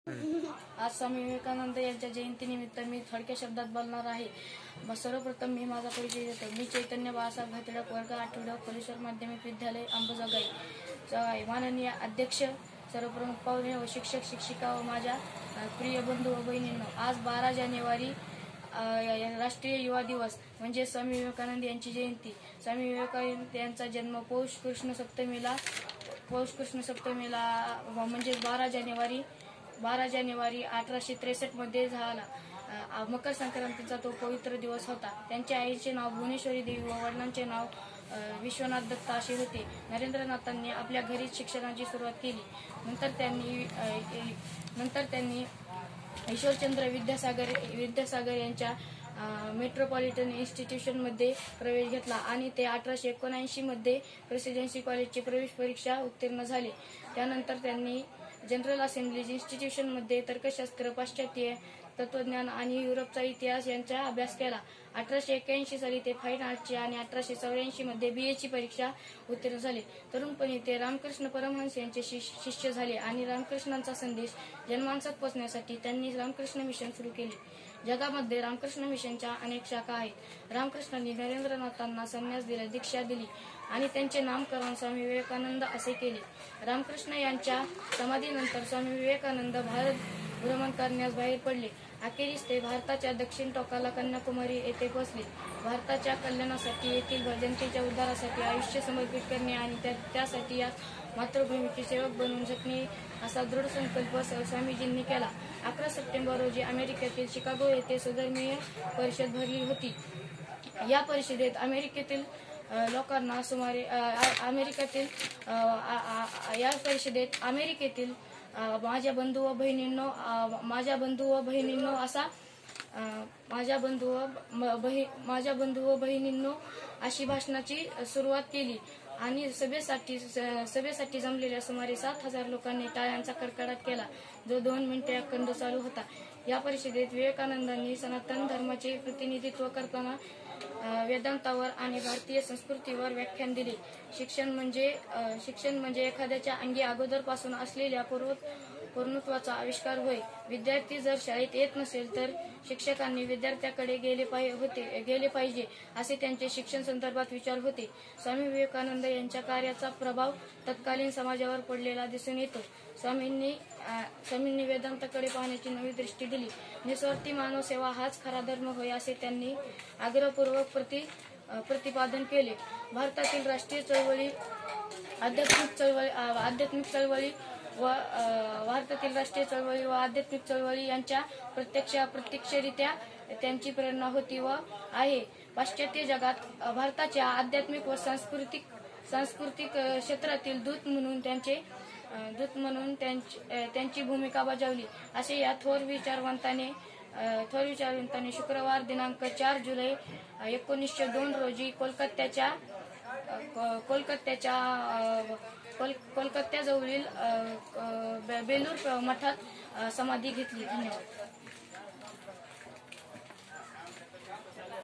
आज स्वामी विवेकानंद यांच्या जयंतीनिमित्त मी थोडक्या शब्दात बोलणार आहे। सर्वप्रथम मी माझा परिचय देतो। मी चैतन्य बाळासाहेब घातडक, वर्ग 8 कोलेश्वर माध्यमिक विद्यालय अंबाजोगाई। माननीय अध्यक्ष, सर्वप्रमुख पाहुणे व शिक्षक शिक्षिका व माझ्या प्रिय बंधू व बहिणींनो, आज 12 जानेवारी राष्ट्रीय युवा दिवस म्हणजे स्वामी विवेकानंद यांची जयंती। स्वामी विवेकानंद यांचा जन्म पौष कृष्ण सप्तमीला म्हणजे 12 जानेवारी 1863 मध्ये झाला। मकर संक्रांतीचा तो पवित्र दिवस होता। त्यांच्या आईचे नाव भुवनेश्वरी देवी व वडिलांचे नाव विश्वनाथ दत्त असे होते। नरेंद्रनाथांनी आपल्या घरीच शिक्षणाची सुरुवात केली। नंतर त्यांनी ईश्वरचंद्र विद्यासागर यांच्या मेट्रोपॉलिटन इन्स्टिट्यूशन मध्ये प्रवेश घेतला आणि ते 1879 मध्ये प्रेसिडेन्सी कॉलेजची प्रवेश परीक्षा उत्तीर्ण झाले। त्यानंतर त्यांनी जनरल असेंब्लीज इन्स्टिट्यूशन मध्ये तर्कशास्त्र, पाश्चात्य तत्वज्ञान आणि युरोपचा इतिहास यांचा अभ्यास केला। 1881 साली ते फाईन आर्टची आणि 1884 मध्ये BA ची परीक्षा उत्तीर्ण झाले। तरुणपणी ते रामकृष्ण परमहंस यांचे शिष्य झाले आणि रामकृष्णांचा संदेश जनमानसात पोहोचण्यासाठी त्यांनी रामकृष्ण मिशन सुरू केले। जगामध्ये रामकृष्ण मिशनच्या अनेक शाखा आहेत। रामकृष्णांनी नरेंद्रनाथांना संन्यास दिला, दीक्षा दिली आणि त्यांचे नामकरण स्वामी विवेकानंद असे केले। रामकृष्ण यांच्या समाधीनंतर स्वामी विवेकानंद भारत भ्रमण करण्यास बाहेर पडले। अखेरीस ते भारताच्या दक्षिण टोकाला कन्याकुमारी येथे पोहोचले। भारताच्या कल्याणासाठी, येथील जनतेच्या उद्धारासाठी आयुष्य समर्पित करणे आणि त्यासाठी या मातृभूमीचे सेवक बनून जगणे असा दृढ संकल्प स्वामीजींनी केला। 11 सप्टेंबर रोजी अमेरिकेतील शिकागो येथे सुधर्मीय परिषद भरली होती। या परिषदेत अमेरिकेतील माझ्या बंधू व बहिणींनो अशी भाषणाची सुरुवात केली आणि सभेसाठी जमलेल्या सुमारे 7000 लोकांनी टाळ्यांचा कडकडाट केला, जो 2 मिनिटे अखंड चालू होता। या परिषदेत विवेकानंदांनी सनातन धर्माचे प्रतिनिधित्व करताना वेदांतावर आणि भारतीय संस्कृतीवर व्याख्यान दिले। शिक्षण म्हणजे एखाद्याच्या अंगी अगोदरपासून असलेल्या पूर्णत्वाचा आविष्कार होय। विद्यार्थी जर शाळेत येत नसेल तर शिक्षकांनी विद्यार्थ्याकडे गेले पाहिजे असे त्यांचे शिक्षण संदर्भात विचार होते। स्वामी विवेकानंद यांच्या कार्याचा प्रभाव तत्कालीन समाजावर पडलेला दिसून येतो। स्वामींनी वेदांताकडे पाहण्याची नवी दृष्टी दिली। निस्वार्थी मानव सेवा हाच खरा धर्म होय असे त्यांनी आग्रहपूर्वक प्रतिपादन केले। भारतातील राष्ट्रीय चळवळी, आध्यात्मिक चळवळी यांच्या प्रत्यक्षरित्या त्यांची प्रेरणा होती व आहे। पाश्चात्य जगात भारताच्या आध्यात्मिक व सांस्कृतिक क्षेत्रातील दूत म्हणून त्यांची भूमिका बजावली असे या थोर विचारवंताने शुक्रवार दिनांक 4 जुलै 1902 रोजी कोलकात्याजवळील बेलूर मठात समाधी घेतली। धन्यवाद।